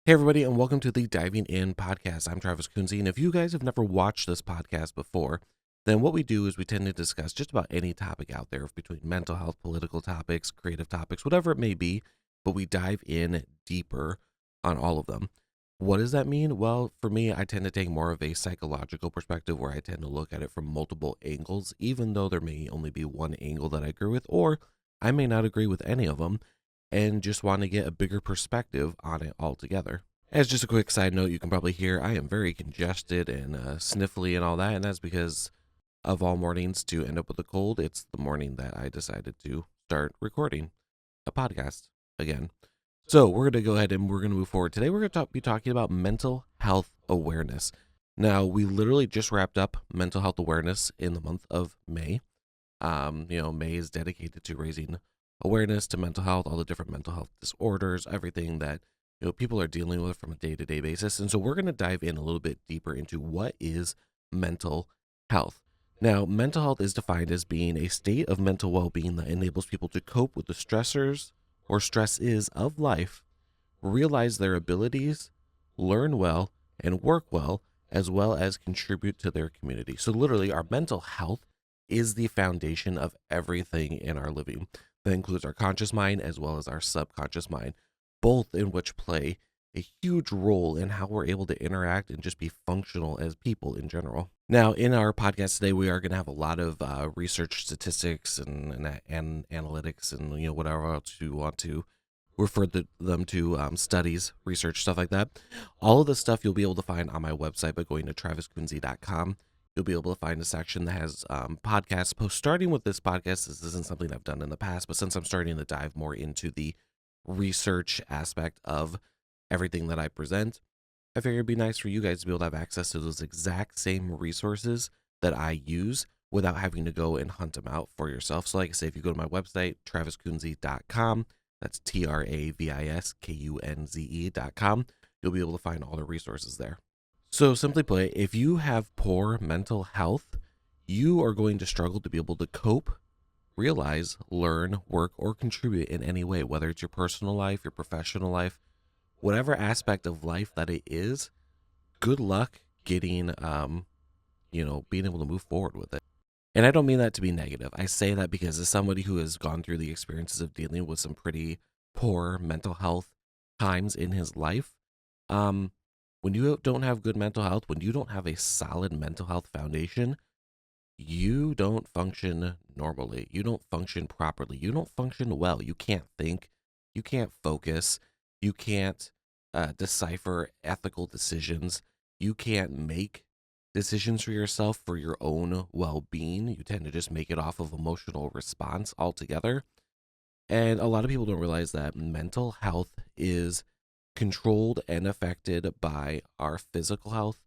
Hey, everybody, and welcome to the Diving In podcast. I'm Travis Kunze, and if you guys have never watched this podcast before, then what we do is we tend to discuss just about any topic out there between mental health, political topics, creative topics, whatever it may be, but we dive in deeper on all of them. What does that mean? Well, for me, I tend to take more of a psychological perspective where I tend to look at it from multiple angles, even though there may only be one angle that I agree with, or I may not agree with any of them and just want to get a bigger perspective on it altogether. As just a quick side note, you can probably hear I am very congested and sniffly and all that, and that's because of all mornings to end up with a cold. It's the morning that I decided to start recording a podcast again. So we're going to go ahead and we're going to move forward. Today we're going to be talking about mental health awareness. Now, we literally just wrapped up mental health awareness in the month of May. May is dedicated to raising awareness to mental health, all the different mental health disorders, everything that people are dealing with from a day-to-day basis. And so we're going to dive in a little bit deeper into what is mental health. Now, mental health is defined as being a state of mental well-being that enables people to cope with the stressors or stresses of life, realize their abilities, learn well, and work well as contribute to their community. So literally, our mental health is the foundation of everything in our living. That includes our conscious mind as well as our subconscious mind, both in which play a huge role in how we're able to interact and just be functional as people in general. Now, in our podcast today, we are going to have a lot of research statistics and analytics and whatever else you want to refer them to, studies, research, stuff like that. All of the stuff you'll be able to find on my website by going to traviskunze.com. You'll be able to find a section that has podcast posts. Starting with this podcast, this isn't something I've done in the past, but since I'm starting to dive more into the research aspect of everything that I present, I figured it'd be nice for you guys to be able to have access to those exact same resources that I use without having to go and hunt them out for yourself. So like I say, if you go to my website, traviskunze.com, that's TravisKunze.com, you'll be able to find all the resources there. So simply put, if you have poor mental health, you are going to struggle to be able to cope, realize, learn, work, or contribute in any way, whether it's your personal life, your professional life, whatever aspect of life that it is. Good luck getting, being able to move forward with it. And I don't mean that to be negative. I say that because as somebody who has gone through the experiences of dealing with some pretty poor mental health times in his life, when you don't have good mental health, when you don't have a solid mental health foundation, you don't function normally. You don't function properly. You don't function well. You can't think. You can't focus. You can't decipher ethical decisions. You can't make decisions for yourself for your own well-being. You tend to just make it off of emotional response altogether. And a lot of people don't realize that mental health is controlled and affected by our physical health,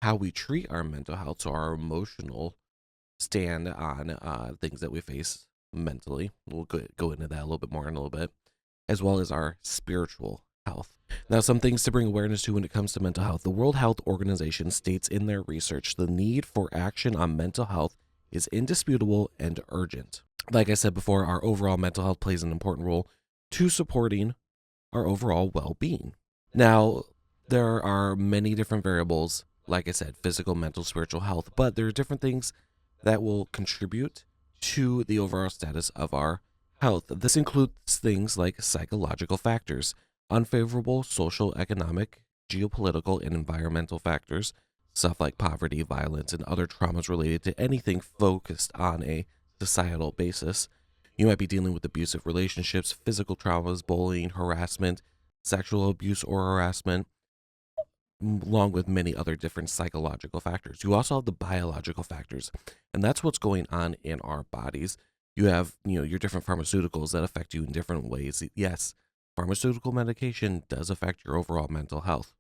how we treat our mental health, so our emotional stand on things that we face mentally. We'll go into that a little bit more in a little bit, as well as our spiritual health. Now, some things to bring awareness to when it comes to mental health. The World Health Organization states in their research the need for action on mental health is indisputable and urgent. Like I said before, our overall mental health plays an important role to supporting our overall well-being. Now, there are many different variables, like I said, physical, mental, spiritual health, but there are different things that will contribute to the overall status of our health. This includes things like psychological factors, unfavorable social, economic, geopolitical, and environmental factors, stuff like poverty, violence, and other traumas related to anything focused on a societal basis. You might be dealing with abusive relationships, physical traumas, bullying, harassment, sexual abuse or harassment, along with many other different psychological factors. You also have the biological factors, and that's what's going on in our bodies. You have, your different pharmaceuticals that affect you in different ways. Yes, pharmaceutical medication does affect your overall mental health.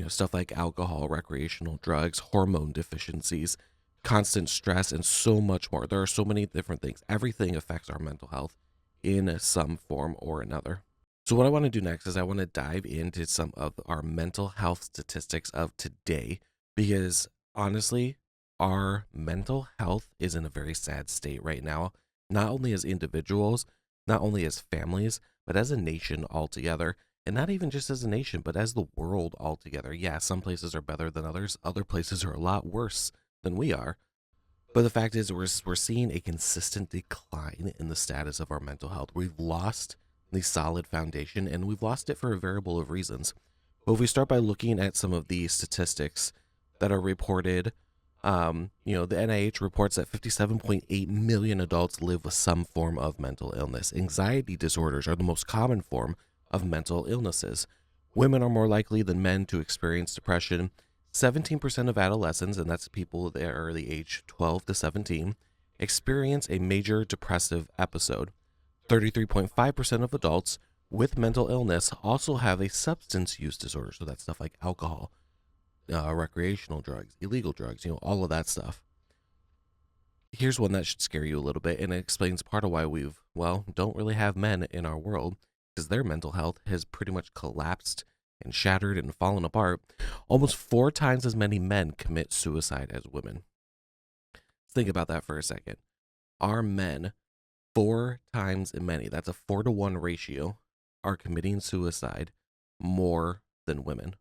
Stuff like alcohol, recreational drugs, hormone deficiencies, constant stress, and so much more. There are so many different things. Everything affects our mental health in some form or another. So what I want to do next is I want to dive into some of our mental health statistics of today, because honestly, our mental health is in a very sad state right now, not only as individuals, not only as families, but as a nation altogether. and not even just as a nation, but as the world altogether. Yeah, some places are better than others. Other places are a lot worse than we are. But the fact is, we're seeing a consistent decline in the status of our mental health. We've lost the solid foundation, and we've lost it for a variable of reasons. But if we start by looking at some of the statistics that are reported, the NIH reports that 57.8 million adults live with some form of mental illness. Anxiety disorders are the most common form of mental illnesses. Women are more likely than men to experience depression. 17% of adolescents, and that's people that are the age 12 to 17, experience a major depressive episode. 33.5% of adults with mental illness also have a substance use disorder. So that's stuff like alcohol, recreational drugs, illegal drugs, all of that stuff. Here's one that should scare you a little bit, and it explains part of why don't really have men in our world, because their mental health has pretty much collapsed and shattered and fallen apart. Almost 4 times as many men commit suicide as women. Think about that for a second. Our men, 4 times as many, that's a 4-to-1 ratio, are committing suicide more than women.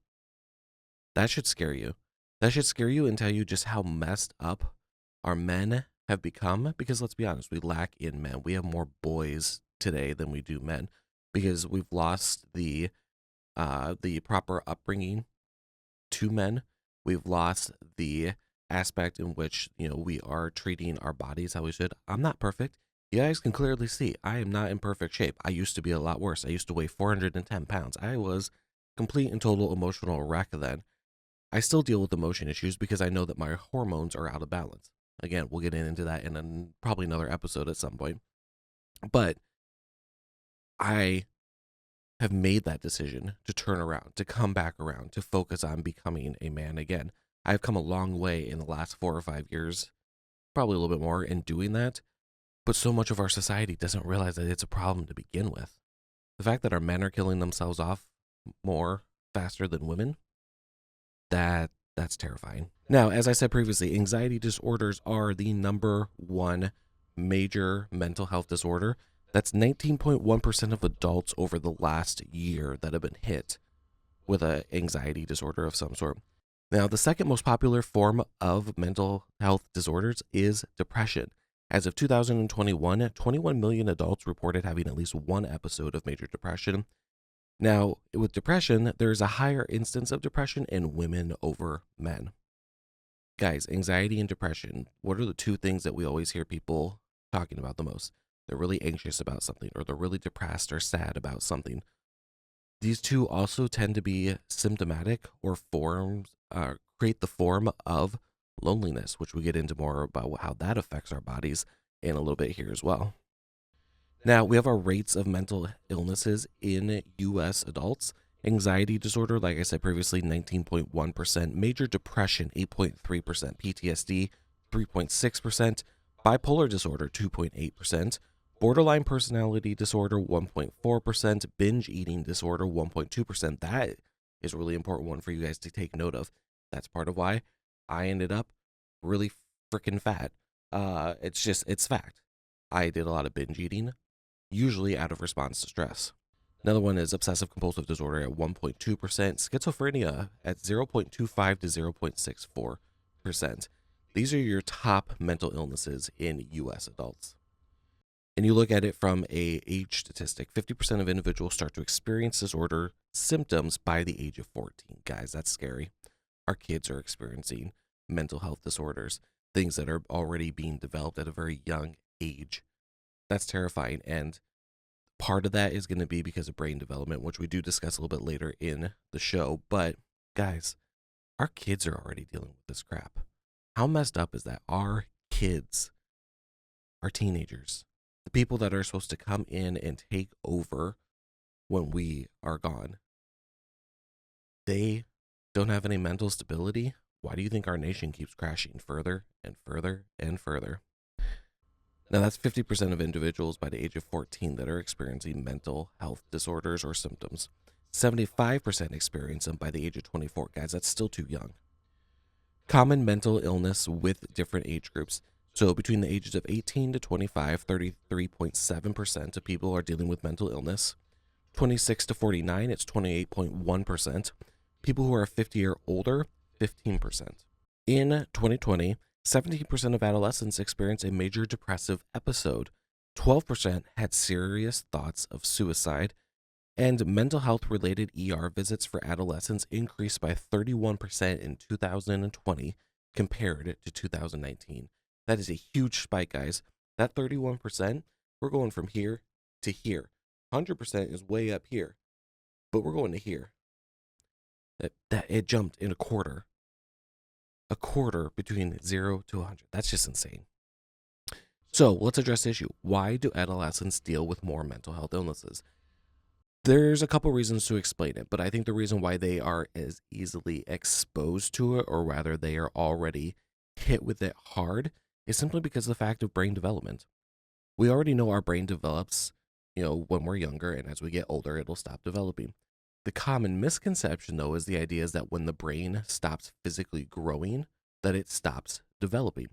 That should scare you. That should scare you and tell you just how messed up our men have become, because let's be honest, we lack in men. We have more boys today than we do men, because we've lost the proper upbringing to men. We've lost the aspect in which, we are treating our bodies how we should. I'm not perfect. You guys can clearly see I am not in perfect shape. I used to be a lot worse. I used to weigh 410 pounds. I was complete and total emotional wreck then. I still deal with emotion issues because I know that my hormones are out of balance. Again, we'll get into that in probably another episode at some point. But I have made that decision to turn around, to come back around, to focus on becoming a man again. I've come a long way in the last 4 or 5 years, probably a little bit more in doing that. But so much of our society doesn't realize that it's a problem to begin with. The fact that our men are killing themselves off more faster than women, that's terrifying. Now, as I said previously, anxiety disorders are the number 1 major mental health disorder. That's 19.1% of adults over the last year that have been hit with an anxiety disorder of some sort. Now, the second most popular form of mental health disorders is depression. As of 2021, 21 million adults reported having at least one episode of major depression. Now, with depression, there is a higher instance of depression in women over men. Guys, anxiety and depression, what are the 2 things that we always hear people talking about the most? They're really anxious about something, or they're really depressed or sad about something. These 2 also tend to be symptomatic or create the form of loneliness, which we get into more about how that affects our bodies in a little bit here as well. Now, we have our rates of mental illnesses in U.S. adults. Anxiety disorder, like I said previously, 19.1%. Major depression, 8.3%. PTSD, 3.6%. Bipolar disorder, 2.8%. Borderline personality disorder, 1.4%. Binge eating disorder, 1.2%. That is a really important one for you guys to take note of. That's part of why I ended up really freaking fat. It's fact. I did a lot of binge eating, usually out of response to stress. Another one is obsessive compulsive disorder at 1.2%, schizophrenia at 0.25 to 0.64%. These are your top mental illnesses in U.S. adults. And you look at it from a age statistic, 50% of individuals start to experience disorder symptoms by the age of 14. Guys, that's scary. Our kids are experiencing mental health disorders, things that are already being developed at a very young age. That's terrifying. And part of that is going to be because of brain development, which we do discuss a little bit later in the show. But guys, our kids are already dealing with this crap. How messed up is that? Our kids, our teenagers, the people that are supposed to come in and take over when we are gone, they don't have any mental stability. Why do you think our nation keeps crashing further and further and further? Now, that's 50% of individuals by the age of 14 that are experiencing mental health disorders or symptoms. 75% experience them by the age of 24. Guys, that's still too young. Common mental illness with different age groups. So between the ages of 18 to 25, 33.7% of people are dealing with mental illness. 26 to 49, it's 28.1%. People who are 50 or older, 15%. In 2020, 17% of adolescents experienced a major depressive episode. 12% had serious thoughts of suicide, and mental health related ER visits for adolescents increased by 31% in 2020 compared to 2019. That is a huge spike, guys. That 31%, we're going from here to here. 100% is way up here, but we're going to here. That it jumped in a quarter between 0 to 100. That's just insane. So let's address the issue. Why do adolescents deal with more mental health illnesses? There's a couple reasons to explain it, but I think the reason why they are as easily exposed to it, or rather they are already hit with it hard, is simply because of the fact of brain development. We already know our brain develops, when we're younger, and as we get older, it'll stop developing. The common misconception, though, is the idea is that when the brain stops physically growing, that it stops developing.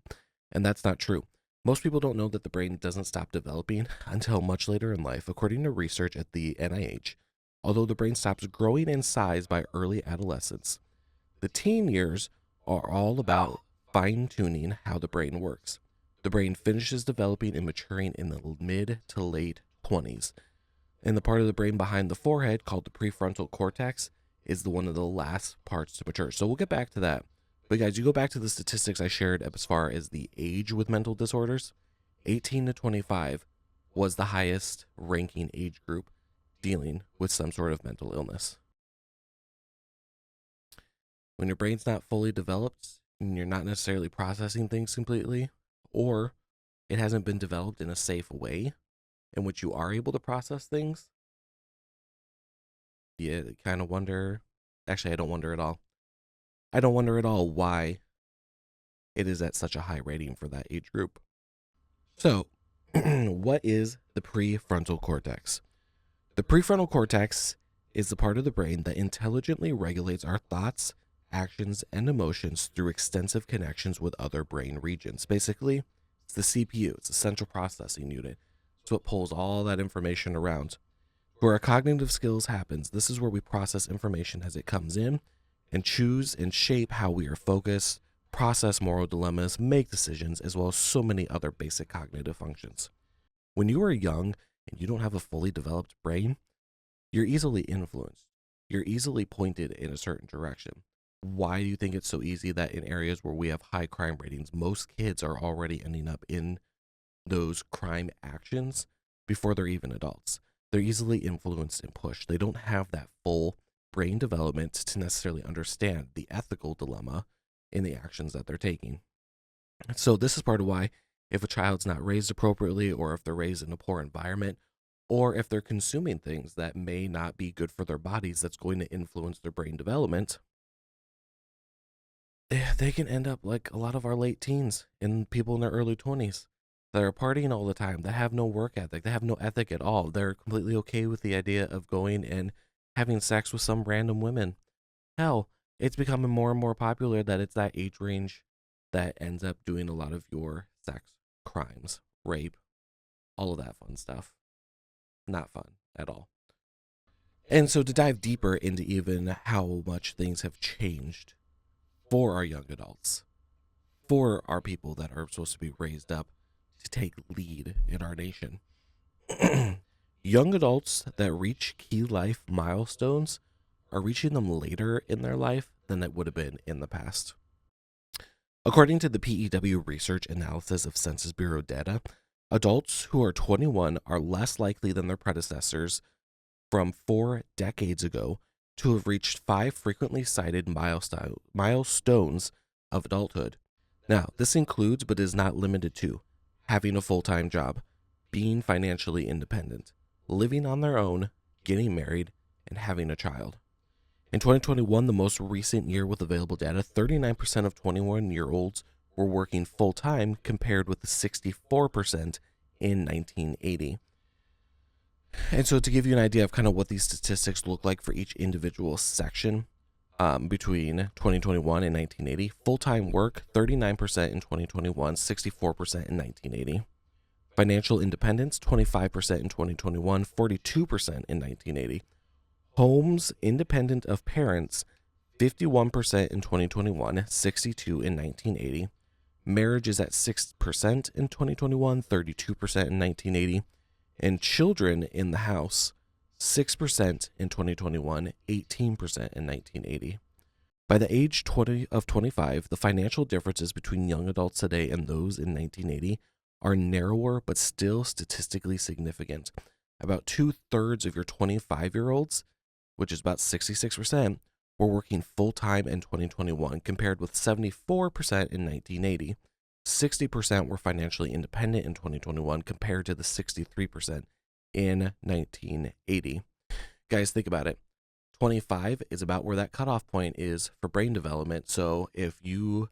And that's not true. Most people don't know that the brain doesn't stop developing until much later in life, according to research at the NIH. Although the brain stops growing in size by early adolescence, the teen years are all about fine-tuning how the brain works. The brain finishes developing and maturing in the mid to late 20s. And the part of the brain behind the forehead, called the prefrontal cortex, is one of the last parts to mature. So we'll get back to that. But guys, you go back to the statistics I shared as far as the age with mental disorders. 18 to 25 was the highest ranking age group dealing with some sort of mental illness. When your brain's not fully developed and you're not necessarily processing things completely, or it hasn't been developed in a safe way in which you are able to process things, you kind of wonder. Actually, I don't wonder at all. I don't wonder at all why it is at such a high rating for that age group. So, what is the prefrontal cortex? The prefrontal cortex is the part of the brain that intelligently regulates our thoughts, actions, and emotions through extensive connections with other brain regions. Basically, it's the CPU, it's the central processing unit. It's what pulls all that information around. Where our cognitive skills happens, this is where we process information as it comes in and choose and shape how we are focused, process moral dilemmas, make decisions, as well as so many other basic cognitive functions. When you are young and you don't have a fully developed brain, you're easily influenced. You're easily pointed in a certain direction. Why do you think it's so easy that in areas where we have high crime ratings, most kids are already ending up in those crime actions before they're even adults? They're easily influenced and pushed. They don't have that full brain development to necessarily understand the ethical dilemma in the actions that they're taking. So this is part of why, if a child's not raised appropriately, or if they're raised in a poor environment, or if they're consuming things that may not be good for their bodies, that's going to influence their brain development, they can end up like a lot of our late teens and people in their early 20s that are partying all the time, that have no work ethic, they have no ethic at all. They're completely okay with the idea of going and having sex with some random women. Hell, it's becoming more and more popular that it's that age range that ends up doing a lot of your sex crimes, rape, all of that fun stuff. Not fun at all. And so to dive deeper into even how much things have changed for our young adults, for our people that are supposed to be raised up to take lead in our nation, young adults that reach key life milestones are reaching them later in their life than it would have been in the past. According to the PEW research analysis of Census Bureau data, adults who are 21 are less likely than their predecessors from 4 decades ago to have reached 5 frequently cited milestones of adulthood. Now, this includes, but is not limited to, having a full-time job, being financially independent, living on their own, getting married, and having a child. In 2021, the most recent year with available data, 39% of 21-year-olds were working full-time, compared with the 64% in 1980. And so to give you an idea of kind of what these statistics look like for each individual section, between 2021 and 1980, full-time work, 39% in 2021, 64% in 1980. Financial independence, 25% in 2021, 42% in 1980. Homes independent of parents, 51% in 2021, 62 in 1980. Marriage is at 6% in 2021, 32% in 1980. And children in the house, 6% in 2021, 18% in 1980. By the age 25, the financial differences between young adults today and those in 1980 are narrower but still statistically significant. About 2/3 of your 25-year-olds, which is about 66%, were working full-time in 2021, compared with 74% in 1980. 60% were financially independent in 2021, compared to the 63% in 1980. Guys, think about it. 25 is about where that cutoff point is for brain development. So if you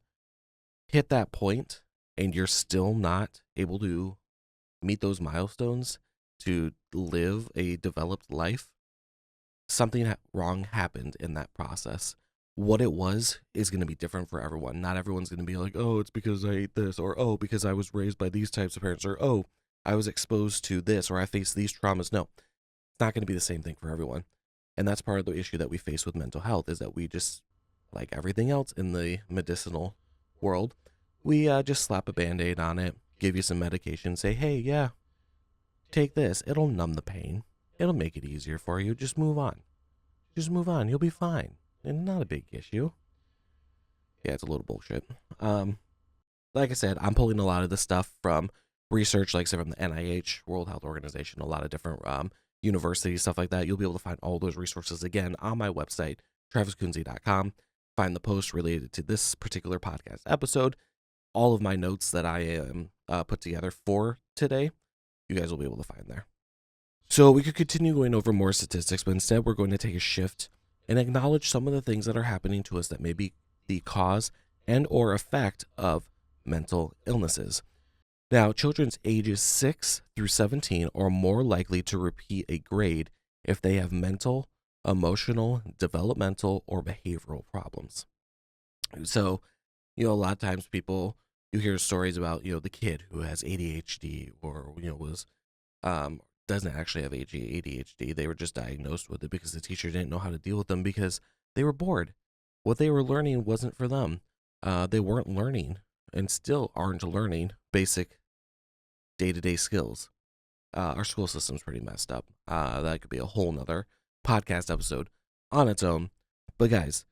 hit that point and you're still not able to meet those milestones to live a developed life, something wrong happened in that process. What it was is going to be different for everyone. Not everyone's going to be like, oh, it's because I ate this, or oh, because I was raised by these types of parents, or oh, I was exposed to this, or I faced these traumas. No, it's not going to be the same thing for everyone. And that's part of the issue that we face with mental health, is that we just, like everything else in the medicinal world, we just slap a Band-Aid on it, give you some medication, say, hey, yeah, take this. It'll numb the pain. It'll make it easier for you. Just move on. Just move on. You'll be fine. And not a big issue. Yeah, it's a little bullshit. Like I said, I'm pulling a lot of this stuff from research, like I said, from the NIH, World Health Organization, a lot of different universities, stuff like that. You'll be able to find all those resources again on my website, traviskunze.com. Find the post related to this particular podcast episode. All of my notes that I am put together for today, you guys will be able to find there. So we could continue going over more statistics, but instead we're going to take a shift and acknowledge some of the things that are happening to us that may be the cause and or effect of mental illnesses. Now, children's ages 6 through 17 are more likely to repeat a grade if they have mental, emotional, developmental, or behavioral problems. So, a lot of times you hear stories about, the kid who has ADHD or, was doesn't actually have ADHD. They were just diagnosed with it because the teacher didn't know how to deal with them because they were bored. What they were learning wasn't for them. They weren't learning and still aren't learning basic day-to-day skills. Our school system's pretty messed up. That could be a whole nother podcast episode on its own. But guys,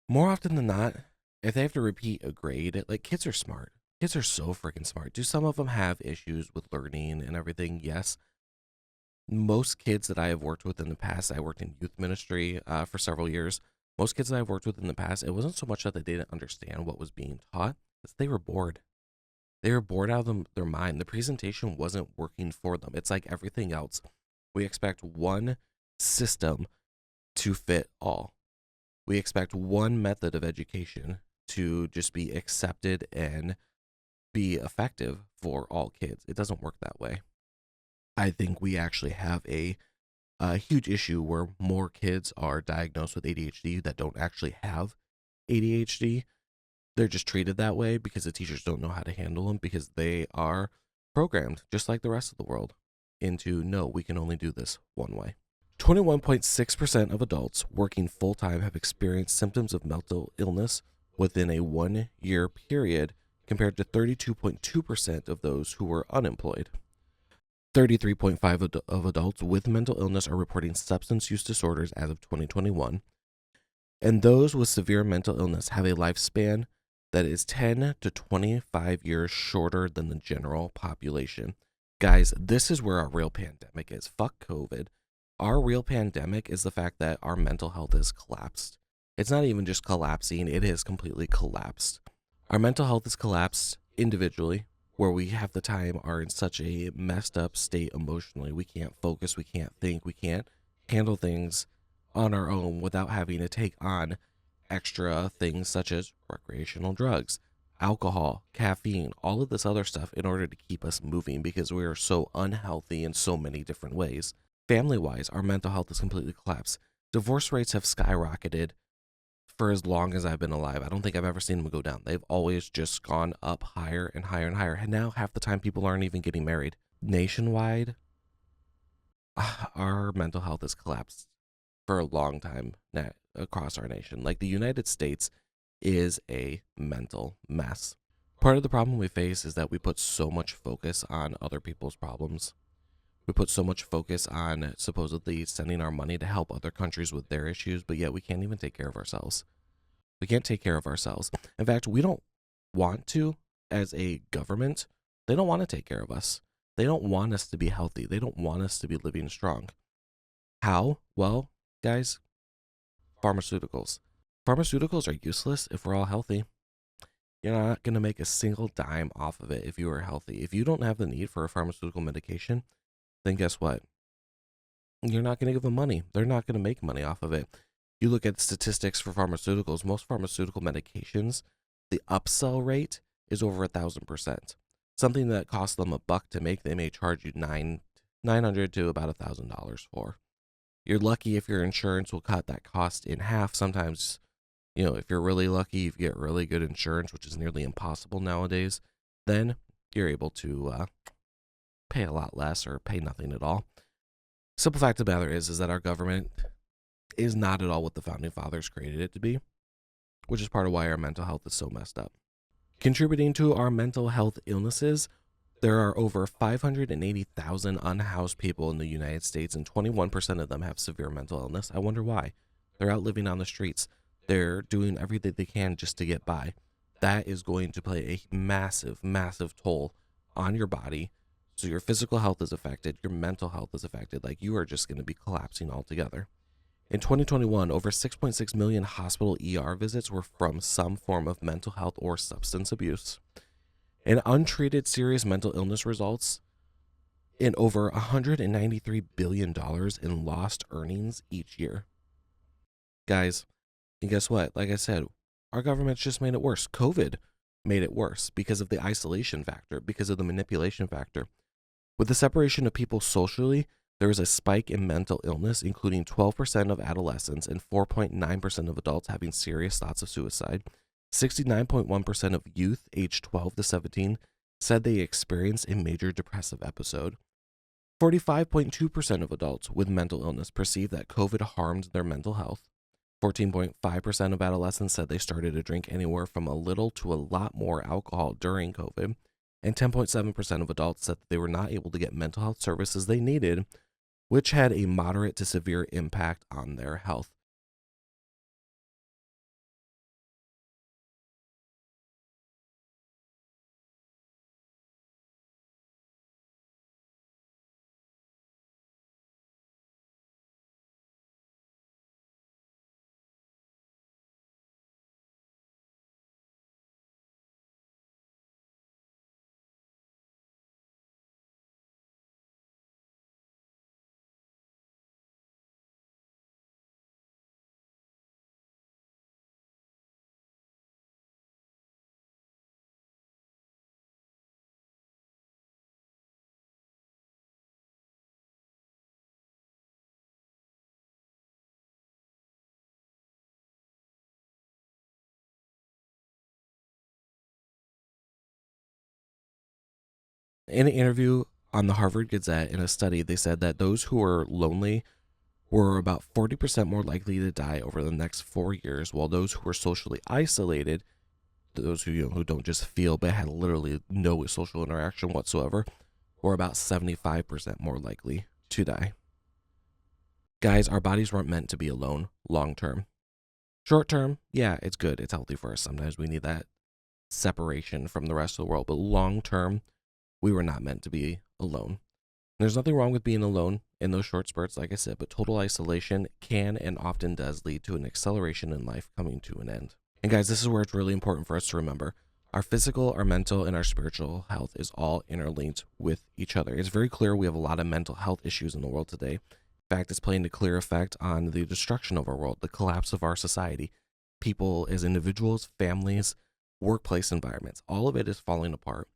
more often than not, if they have to repeat a grade, like, kids are smart. Kids are so freaking smart. Do some of them have issues with learning and everything? Yes. Most kids that I have worked with in the past, I worked in youth ministry for several years. Most kids that I've worked with in the past, it wasn't so much that they didn't understand what was being taught, it's they were bored. They were bored out of their mind. The presentation wasn't working for them. It's like everything else. We expect one system to fit all. We expect one method of education to just be accepted and be effective for all kids. It doesn't work that way. I think we actually have a huge issue where more kids are diagnosed with ADHD that don't actually have ADHD. They're just treated that way because the teachers don't know how to handle them, because they are programmed, just like the rest of the world, into, no, we can only do this one way. 21.6% of adults working full-time have experienced symptoms of mental illness within a 1-year period, compared to 32.2% of those who were unemployed. 33.5% of adults with mental illness are reporting substance use disorders as of 2021. And those with severe mental illness have a lifespan that is 10 to 25 years shorter than the general population. Guys, this is where our real pandemic is. Fuck COVID. Our real pandemic is the fact that our mental health has collapsed. It's not even just collapsing, it has completely collapsed. Our mental health is collapsed individually, where we half the time are in such a messed up state emotionally. We can't focus, we can't think, we can't handle things on our own without having to take on extra things such as recreational drugs, alcohol, caffeine, all of this other stuff in order to keep us moving, because we are so unhealthy in so many different ways. Family-wise, our mental health is completely collapsed. Divorce rates have skyrocketed for as long as I've been alive. I don't think I've ever seen them go down. They've always just gone up higher and higher and higher. And now half the time people aren't even getting married. Nationwide, our mental health has collapsed for a long time across our nation. Like the United States is a mental mess. Part of the problem we face is that we put so much focus on other people's problems. We put so much focus on supposedly sending our money to help other countries with their issues, but yet we can't even take care of ourselves. We can't take care of ourselves. In fact, we don't want to, as a government, they don't want to take care of us. They don't want us to be healthy. They don't want us to be living strong. How? Well, guys, pharmaceuticals. Pharmaceuticals are useless if we're all healthy. You're not going to make a single dime off of it if you are healthy. If you don't have the need for a pharmaceutical medication, then guess what? You're not going to give them money. They're not going to make money off of it. You look at statistics for pharmaceuticals, most pharmaceutical medications, the upsell rate is over 1,000%. Something that costs them $1 to make, they may charge you $900 to about $1,000 for. You're lucky if your insurance will cut that cost in half. Sometimes, if you're really lucky, you get really good insurance, which is nearly impossible nowadays. Then you're able to pay a lot less or pay nothing at all. Simple fact of the matter is that our government is not at all what the founding fathers created it to be, which is part of why our mental health is so messed up. Contributing to our mental health illnesses, there are over 580,000 unhoused people in the United States, and 21% of them have severe mental illness. I wonder why. They're out living on the streets. They're doing everything they can just to get by. That is going to play a massive, massive toll on your body. So your physical health is affected, your mental health is affected. Like, you are just going to be collapsing altogether. In 2021, over 6.6 million hospital ER visits were from some form of mental health or substance abuse. And untreated serious mental illness results in over $193 billion in lost earnings each year. Guys, and guess what? Like I said, our government's just made it worse. COVID made it worse because of the isolation factor, because of the manipulation factor. With the separation of people socially, there is a spike in mental illness, including 12% of adolescents and 4.9% of adults having serious thoughts of suicide. 69.1% of youth aged 12 to 17 said they experienced a major depressive episode. 45.2% of adults with mental illness perceived that COVID harmed their mental health. 14.5% of adolescents said they started to drink anywhere from a little to a lot more alcohol during COVID. And 10.7% of adults said that they were not able to get mental health services they needed, which had a moderate to severe impact on their health. In an interview on the Harvard Gazette, in a study, they said that those who were lonely were about 40% more likely to die over the next 4 years, while those who were socially isolated, those who don't just feel but had literally no social interaction whatsoever, were about 75% more likely to die. Guys, our bodies weren't meant to be alone long term. Short term, yeah, it's good. It's healthy for us. Sometimes we need that separation from the rest of the world. But long term, we were not meant to be alone. There's nothing wrong with being alone in those short spurts, like I said, but total isolation can and often does lead to an acceleration in life coming to an end. And guys, this is where it's really important for us to remember our physical, our mental, and our spiritual health is all interlinked with each other. It's very clear we have a lot of mental health issues in the world today. In fact, it's playing a clear effect on the destruction of our world, the collapse of our society. People as individuals, families, workplace environments, all of it is falling apart.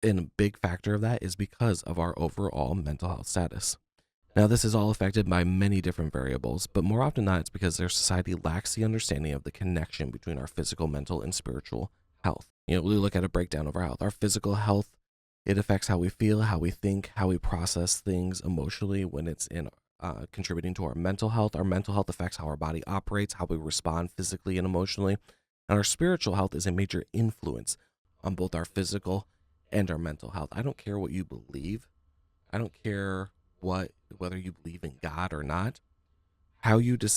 And a big factor of that is because of our overall mental health status. Now, this is all affected by many different variables, but more often than not, it's because their society lacks the understanding of the connection between our physical, mental, and spiritual health. We look at a breakdown of our health. Our physical health, it affects how we feel, how we think, how we process things emotionally when it's in contributing to our mental health. Our mental health affects how our body operates, how we respond physically and emotionally. And our spiritual health is a major influence on both our physical and our mental health. I don't care what you believe. I don't care whether you believe in God or not. How you choose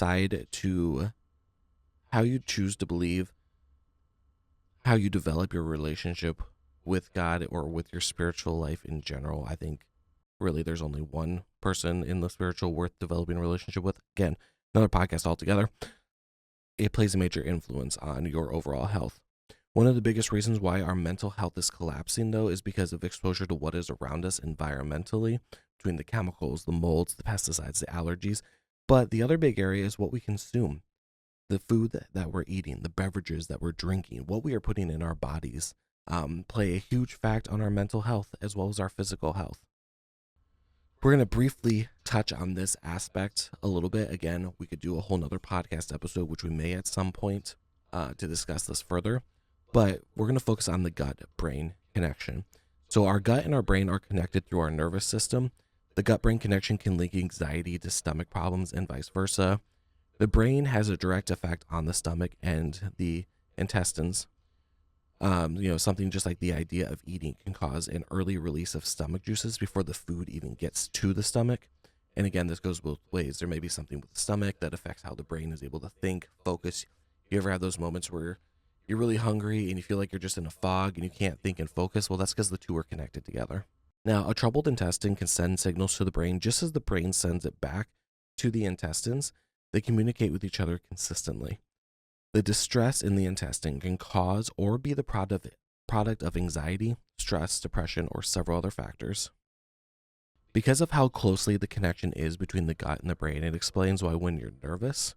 to believe, how you develop your relationship with God or with your spiritual life in general. I think really there's only one person in the spiritual worth developing a relationship with. Again, another podcast altogether. It plays a major influence on your overall health. One of the biggest reasons why our mental health is collapsing, though, is because of exposure to what is around us environmentally, between the chemicals, the molds, the pesticides, the allergies. But the other big area is what we consume, the food that we're eating, the beverages that we're drinking, what we are putting in our bodies, play a huge fact on our mental health as well as our physical health. We're going to briefly touch on this aspect a little bit. Again, we could do a whole nother podcast episode, which we may at some point to discuss this further. But we're going to focus on the gut-brain connection. So our gut and our brain are connected through our nervous system. The gut-brain connection can link anxiety to stomach problems and vice versa. The brain has a direct effect on the stomach and the intestines. Something just like the idea of eating can cause an early release of stomach juices before the food even gets to the stomach. And again, this goes both ways. There may be something with the stomach that affects how the brain is able to think, focus. You ever have those moments where you're really hungry and you feel like you're just in a fog and you can't think and focus? Well, that's because the two are connected together. Now, a troubled intestine can send signals to the brain just as the brain sends it back to the intestines. They communicate with each other consistently. The distress in the intestine can cause or be the product of anxiety, stress, depression, or several other factors. Because of how closely the connection is between the gut and the brain, it explains why when you're nervous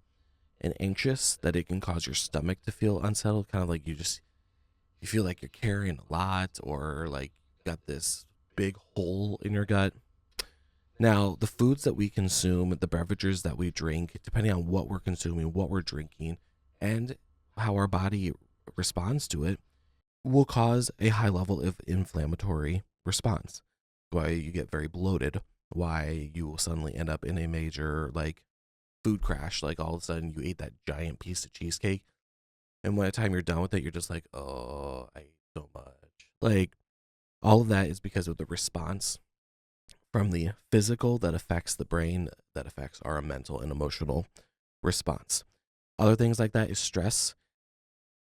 and anxious, that it can cause your stomach to feel unsettled, kind of like you feel like you're carrying a lot, or like you got this big hole in your gut. Now, the foods that we consume, the beverages that we drink, depending on what we're consuming, what we're drinking, and how our body responds to it, will cause a high level of inflammatory response. Why you get very bloated, why you will suddenly end up in a major food crash, like all of a sudden you ate that giant piece of cheesecake, and by the time you're done with it, you're just like, oh, I ate so much. All of that is because of the response from the physical that affects the brain, that affects our mental and emotional response. Other things like that is stress.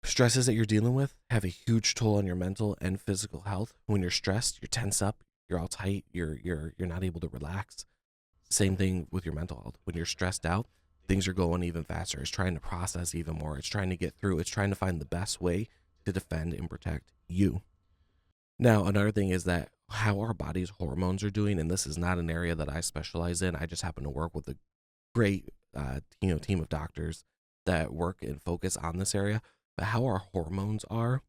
Stresses that you're dealing with have a huge toll on your mental and physical health. When you're stressed, you're tense up, you're all tight, you're not able to relax. Same thing with your mental health. When you're stressed out, things are going even faster. It's trying to process even more. It's trying to get through. It's trying to find the best way to defend and protect you. Now, another thing is that how our body's hormones are doing, and this is not an area that I specialize in. I just happen to work with a great team of doctors that work and focus on this area. But how our hormones are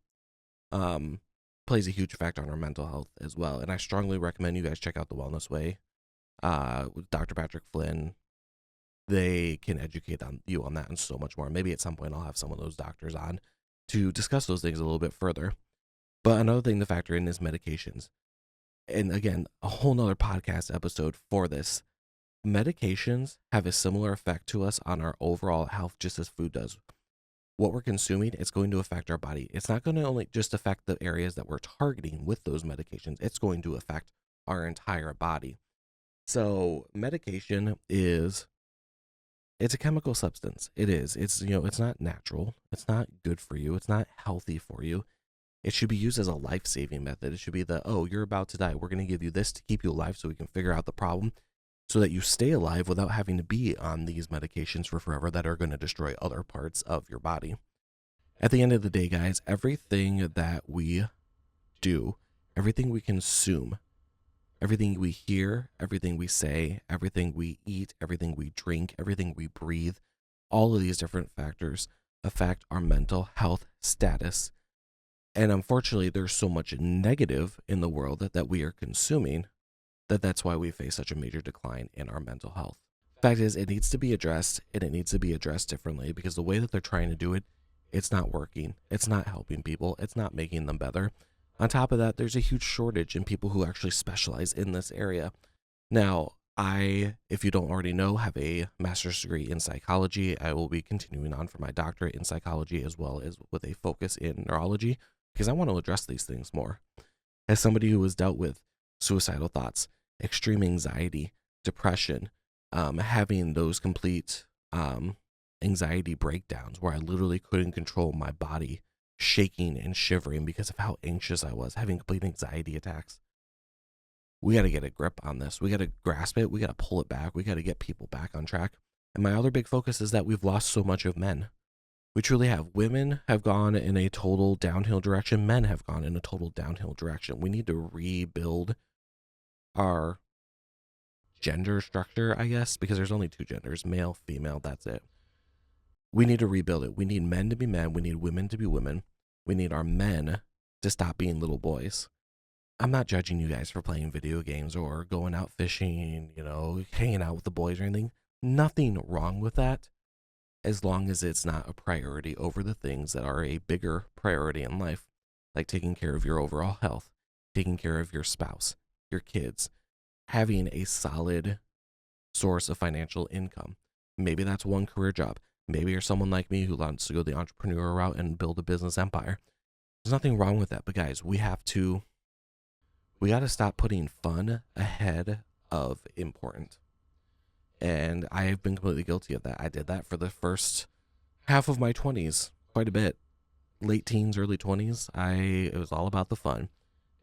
plays a huge effect on our mental health as well. And I strongly recommend you guys check out The Wellness Way with Dr. Patrick Flynn. They can educate you on that and so much more. Maybe at some point I'll have some of those doctors on to discuss those things a little bit further. But another thing to factor in is medications. And again, a whole nother podcast episode for this. Medications have a similar effect to us on our overall health, just as food does. What we're consuming, it's going to affect our body. It's not going to only just affect the areas that we're targeting with those medications. It's going to affect our entire body. So medication it's a chemical substance. It is. It's not natural. It's not good for you. It's not healthy for you. It should be used as a life-saving method. It should be you're about to die. We're going to give you this to keep you alive so we can figure out the problem so that you stay alive without having to be on these medications for forever that are going to destroy other parts of your body. At the end of the day, guys, everything that we do, everything we consume, everything we hear, everything we say, everything we eat, everything we drink, everything we breathe, all of these different factors affect our mental health status. And unfortunately, there's so much negative in the world that we are consuming that's why we face such a major decline in our mental health. Fact is, it needs to be addressed, and it needs to be addressed differently, because the way that they're trying to do it, it's not working. It's not helping people. It's not making them better. On top of that, there's a huge shortage in people who actually specialize in this area. Now, I, if you don't already know, have a master's degree in psychology. I will be continuing on for my doctorate in psychology, as well as with a focus in neurology, because I want to address these things more. As somebody who has dealt with suicidal thoughts, extreme anxiety, depression, having those complete anxiety breakdowns where I literally couldn't control my body, shaking and shivering because of how anxious I was, having complete anxiety attacks. We got to get a grip on this. We got to grasp it. We got to pull it back. We got to get people back on track. And my other big focus is that we've lost so much of men. We truly have. Women have gone in a total downhill direction. Men have gone in a total downhill direction. We need to rebuild our gender structure, I guess, because there's only two genders, male, female, that's it. We need to rebuild it. We need men to be men. We need women to be women. We need our men to stop being little boys. I'm not judging you guys for playing video games or going out fishing, hanging out with the boys or anything. Nothing wrong with that, as long as it's not a priority over the things that are a bigger priority in life, like taking care of your overall health, taking care of your spouse, your kids, having a solid source of financial income. Maybe that's one career job. Maybe you're someone like me who wants to go the entrepreneur route and build a business empire. There's nothing wrong with that, but guys, we got to stop putting fun ahead of important. And I have been completely guilty of that. I did that for the first half of my 20s, quite a bit. Late teens, early 20s, it was all about the fun.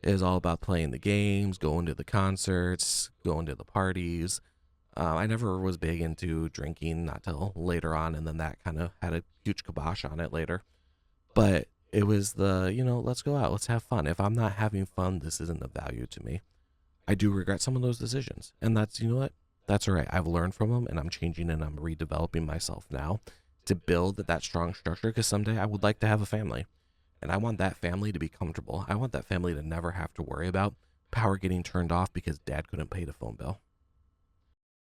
It was all about playing the games, going to the concerts, going to the parties. I never was big into drinking, not till later on, and then that kind of had a huge kibosh on it later. But it was let's go out, let's have fun. If I'm not having fun, this isn't of value to me. I do regret some of those decisions, and that's, what? That's all right. I've learned from them, and I'm changing and I'm redeveloping myself now to build that strong structure, because someday I would like to have a family. And I want that family to be comfortable. I want that family to never have to worry about power getting turned off because dad couldn't pay the phone bill.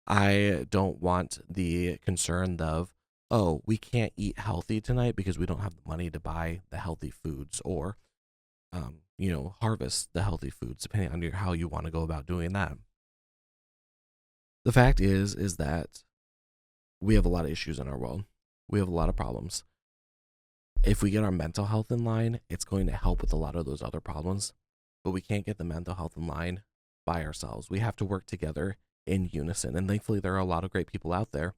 I don't want the concern of, oh, we can't eat healthy tonight because we don't have the money to buy the healthy foods, or, harvest the healthy foods, depending on how you want to go about doing that. The fact is that we have a lot of issues in our world. We have a lot of problems. If we get our mental health in line, it's going to help with a lot of those other problems. But we can't get the mental health in line by ourselves. We have to work together in unison. And thankfully, there are a lot of great people out there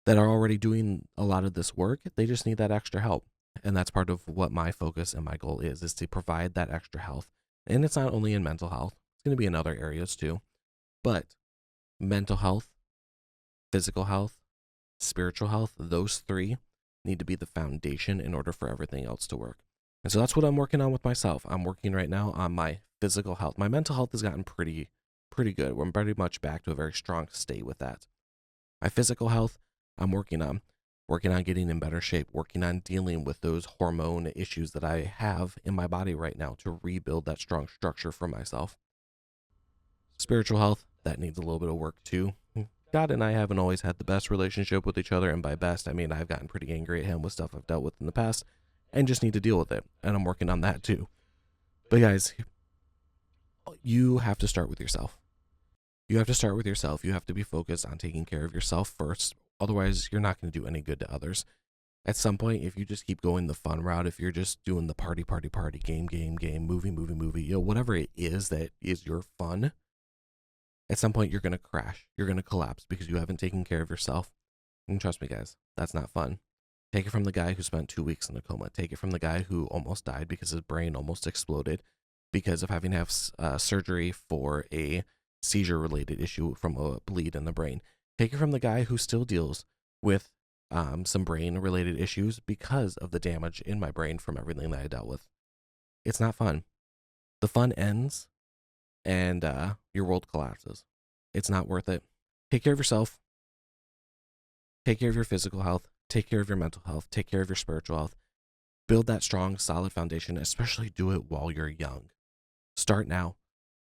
that are already doing a lot of this work. They just need that extra help. And that's part of what my focus and my goal is to provide that extra health. And it's not only in mental health, it's going to be in other areas too. But mental health, physical health, spiritual health, those three need to be the foundation in order for everything else to work. And so that's what I'm working on with myself. I'm working right now on my physical health. My mental health has gotten pretty good. We're pretty much back to a very strong state with that. My physical health, I'm working on getting in better shape, working on dealing with those hormone issues that I have in my body right now to rebuild that strong structure for myself. Spiritual health, that needs a little bit of work too. God and I haven't always had the best relationship with each other, and by best, I mean I've gotten pretty angry at him with stuff I've dealt with in the past and just need to deal with it, and I'm working on that too. But guys, you have to start with yourself. You have to start with yourself. You have to be focused on taking care of yourself first. Otherwise, you're not going to do any good to others. At some point, if you just keep going the fun route, if you're just doing the party, game, movie, whatever it is that is your fun, at some point you're going to crash. You're going to collapse because you haven't taken care of yourself. And trust me, guys, that's not fun. Take it from the guy who spent 2 weeks in a coma. Take it from the guy who almost died because his brain almost exploded because of having to have surgery for a seizure-related issue from a bleed in the brain. Take it from the guy who still deals with some brain-related issues because of the damage in my brain from everything that I dealt with. It's not fun. The fun ends and your world collapses. It's not worth it. Take care of yourself. Take care of your physical health. Take care of your mental health. Take care of your spiritual health. Build that strong, solid foundation, especially do it while you're young. Start now.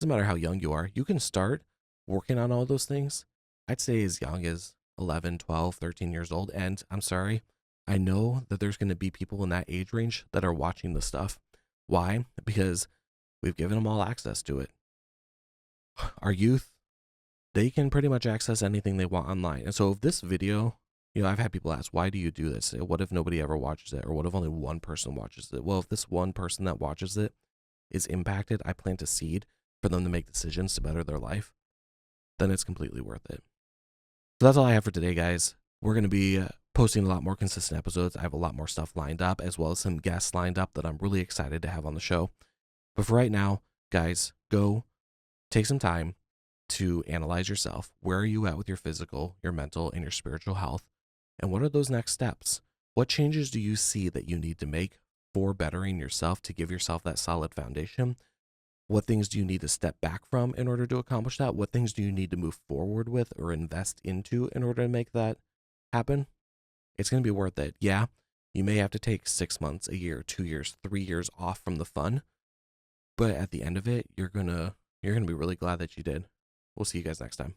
Doesn't matter how young you are, you can start working on all those things. I'd say as young as 11, 12, 13 years old. And I'm sorry, I know that there's going to be people in that age range that are watching this stuff. Why? Because we've given them all access to it. Our youth, they can pretty much access anything they want online. And so if this video, I've had people ask, why do you do this? What if nobody ever watches it? Or what if only one person watches it? Well, if this one person that watches it is impacted, I plant a seed for them to make decisions to better their life, then it's completely worth it. So that's all I have for today, guys. We're going to be posting a lot more consistent episodes. I have a lot more stuff lined up, as well as some guests lined up that I'm really excited to have on the show. But for right now, guys, go take some time to analyze yourself. Where are you at with your physical, your mental, and your spiritual health? And what are those next steps? What changes do you see that you need to make for bettering yourself to give yourself that solid foundation? What things do you need to step back from in order to accomplish that? What things do you need to move forward with or invest into in order to make that happen? It's going to be worth it. Yeah, you may have to take 6 months, a year, 2 years, 3 years off from the fun, but at the end of it, you're going to be really glad that you did. We'll see you guys next time.